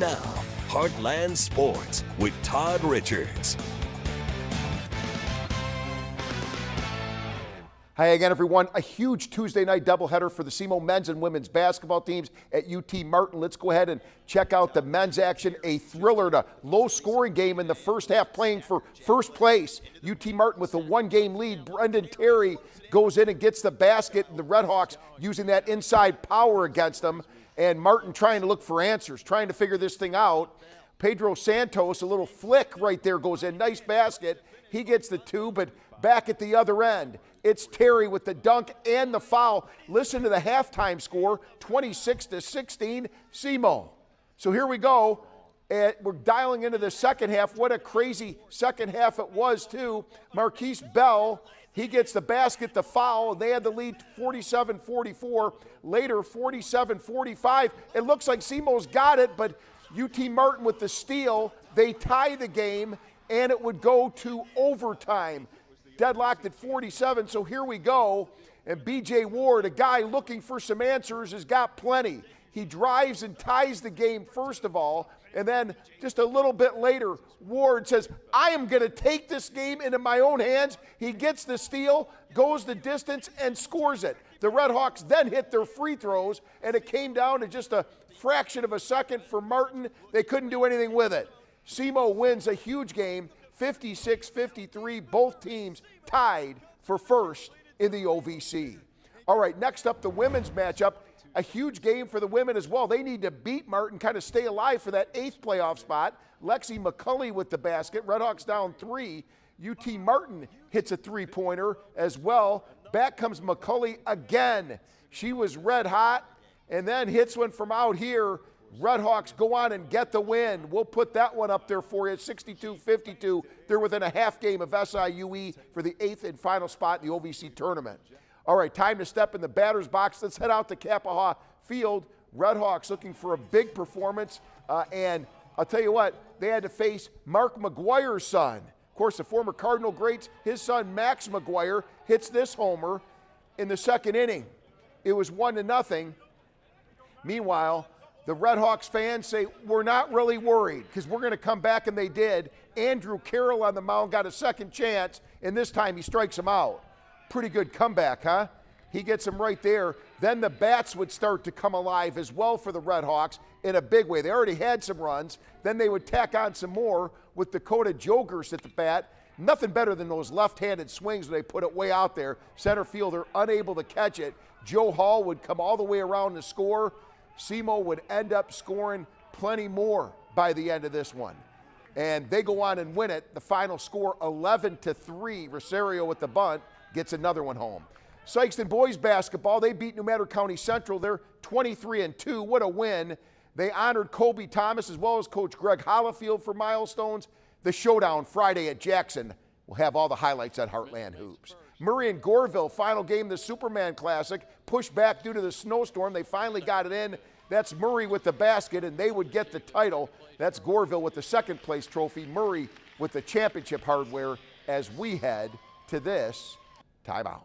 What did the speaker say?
now, Heartland Sports with Todd Richards. Hi again, everyone. A huge Tuesday night doubleheader for the SEMO men's and women's basketball teams at UT Martin. Let's go ahead and check out the men's action. A thriller to low-scoring game in the first half, playing for first place. UT Martin with a one-game lead. Brendan Terry goes in and gets the basket, and the Redhawks using that inside power against them. And Martin trying to look for answers, trying to figure this thing out. Pedro Santos, a little flick right there, goes in. Nice basket. He gets the two, but back at the other end, it's Terry with the dunk and the foul. Listen to the halftime score, 26-16, SEMO. So here we go. We're dialing into the second half. What a crazy second half it was, too. Marquise Bell, he gets the basket, the foul. They had the lead 47-44. Later, 47-45. It looks like SEMO's got it, but UT Martin with the steal. They tie the game, and it would go to overtime. Deadlocked at 47, so here we go. And B.J. Ward, a guy looking for some answers, has got plenty. He drives and ties the game first of all, and then just a little bit later, Ward says, I am going to take this game into my own hands. He gets the steal, goes the distance, and scores it. The Redhawks then hit their free throws, and it came down to just a fraction of a second for Martin. They couldn't do anything with it. SEMO wins a huge game, 56-53, both teams tied for first in the OVC. All right, next up, the women's matchup. A huge game for the women as well. They need to beat Martin, kind of stay alive for that 8th playoff spot. Lexi McCulley with the basket. Redhawks down 3. UT Martin hits a three-pointer as well. Back comes McCulley again. She was red hot and then hits one from out here. Redhawks go on and get the win. We'll put that one up there for you, 62-52. They're within a half game of SIUE for the 8th and final spot in the OVC tournament. All right, time to step in the batter's box. Let's head out to Kappaha Field. Redhawks looking for a big performance. And I'll tell you what, they had to face Mark McGuire's son. Of course, the former Cardinal greats, his son Max McGuire hits this homer in the second inning. It was 1-0. Meanwhile, the Redhawks fans say, we're not really worried because we're going to come back, and they did. Andrew Carroll on the mound got a second chance, and this time he strikes him out. Pretty good comeback, huh? He gets him right there. Then the bats would start to come alive as well for the Redhawks in a big way. They already had some runs. Then they would tack on some more with Dakota Jogers at the bat. Nothing better than those left-handed swings when they put it way out there. Center fielder unable to catch it. Joe Hall would come all the way around to score. SEMO would end up scoring plenty more by the end of this one. And they go on and win it. The final score, 11-3. Rosario with the bunt gets another one home. Sykeston boys basketball, they beat New Madrid County Central. They're 23-2. What a win. They honored Colby Thomas as well as Coach Greg Hollifield for milestones. The showdown Friday at Jackson. We'll have all the highlights at Heartland Hoops. Murray and Goreville, final game of the Superman Classic, pushed back due to the snowstorm. They finally got it in. That's Murray with the basket, and they would get the title. That's Goreville with the second place trophy. Murray with the championship hardware as we head to this timeout.